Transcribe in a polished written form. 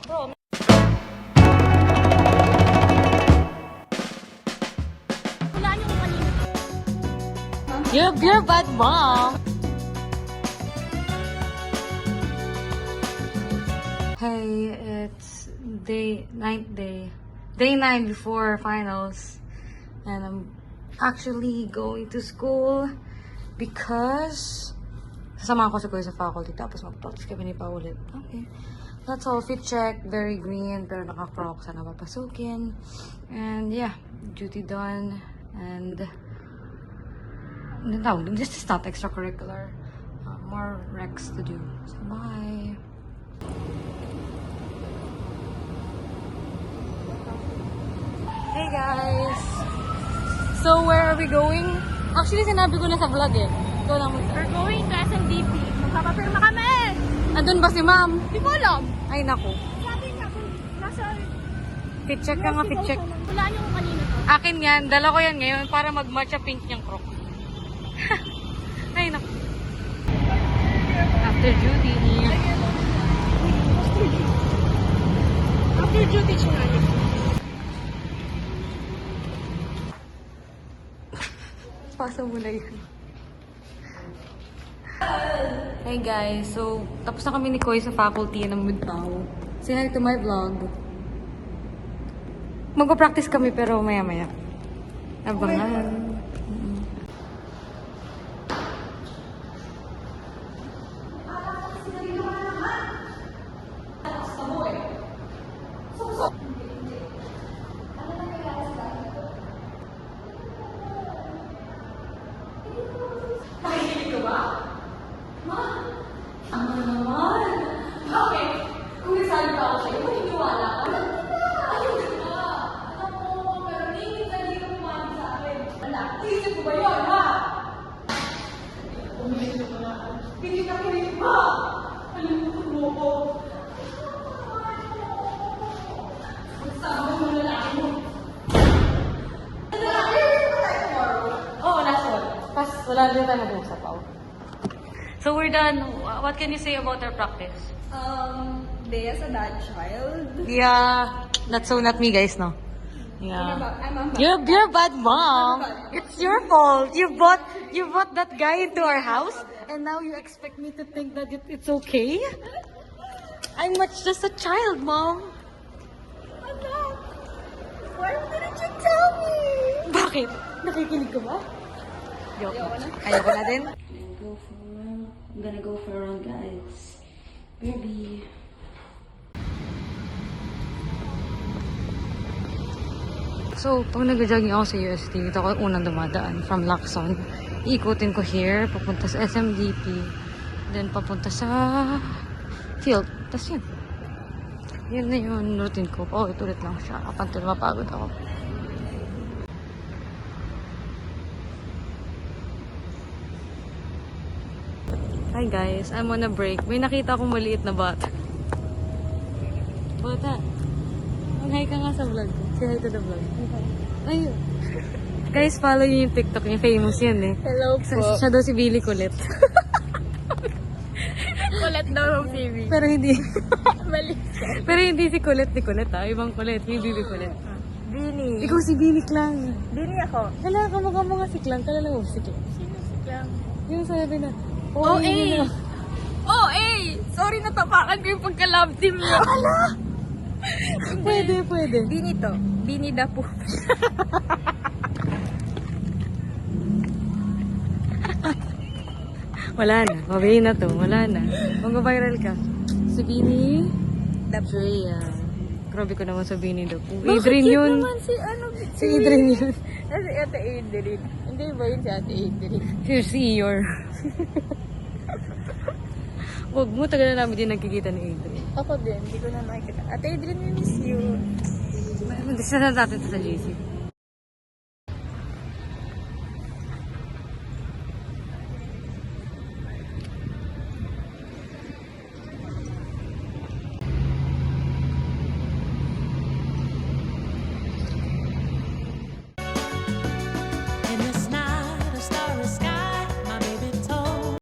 Bro, wala niyo kung kanina. You're bad mom. Hey, it's day 9 before finals, and I'm actually going to school because sasama ko si Kuya sa faculty tapos mag-practice kami ni Pa ulit. Okay. That's all. Fit check. Very green pero naka-crocs na papasukin. And yeah, duty done. And no, this is not extracurricular. More recs to do. So bye. Hey guys! So where are we going? Actually, sinabi ko na sa vlog eh. Ikaw lang magsabi. We're going to SMDP. Magpapapirma kami! Andun ba si ma'am? Di ko alam. Ay naku. Sabi niya kung nasa... Fit check ka nga, fit check. Wala niyo kung kanina to. Akin yan, dala ko yan ngayon para mag-matcha pink niyang croc. Ay naku. After duty. After duty siya nga yun. Pasa mo na yun. Hey guys, so tapos na kami ni Koy sa faculty ng Mudpao. Say hi to my vlog. Magpa-practice kami pero maya-maya. Abangan. Wala din tayo mag-usap ako. So we're done. What can you say about our practice? Bea's a bad child. Yeah, that's so not me, guys, no? Yeah. I'm a You're a bad mom. It's your fault. You brought that guy into our house, and now you expect me to think that it's okay? I'm just a child, mom. Why didn't you tell me? Bakit? Nakikinig ka ba? Ayoko na din. I'm gonna go for a run, guys. Baby. So, pag nag-jogging ako sa UST, dito ako unang dumadaan from Lacson. Iikutin ko here, papunta sa SMDP, then papunta sa field. Tapos yun. Yun na yung routine ko. Oh, itulit lang siya. Up until mapagod ako. Hi guys, I'm on a break. May nakita akong maliit na bata. Bata. Mag-hi ka nga sa vlog. Say hi to the vlog. Ayun. Guys, follow niyo yung TikTok niya. Famous yan eh. Hello po. Siya daw si Billy Colette. Kulit daw ng TV. Pero hindi. Mali. Pero hindi si Colette ni Colette ha. Ibang Colette. Yung Billy Colette. Bini. Ikaw si Billy Clang. Bini ako. Kala ka mga si Clang. Kala mo si Clang. Sino si Clang? Yung sabi na. Oh, eh! Oh, eh! Sorry, natapakan ko yung pagka-love team niyo. Ala! Pwede. Bini to. Bini da po. Wala na. Mabayin na to. Wala na. Mag-viral ka. Si Bini Drea. Grabe ko naman sa Bini Dapo. Adrian yun. naman si ano? Si Adrian yun. Si Ate Adrian. Hindi ba yun si Ate Adrian? Here's Eeyore. Huwag mo, tagal na namin din nagkikita ni Adrian. Ako din, hindi ko na nakikita. Ate Adrian, we miss you. Discuss natin ito sa JC.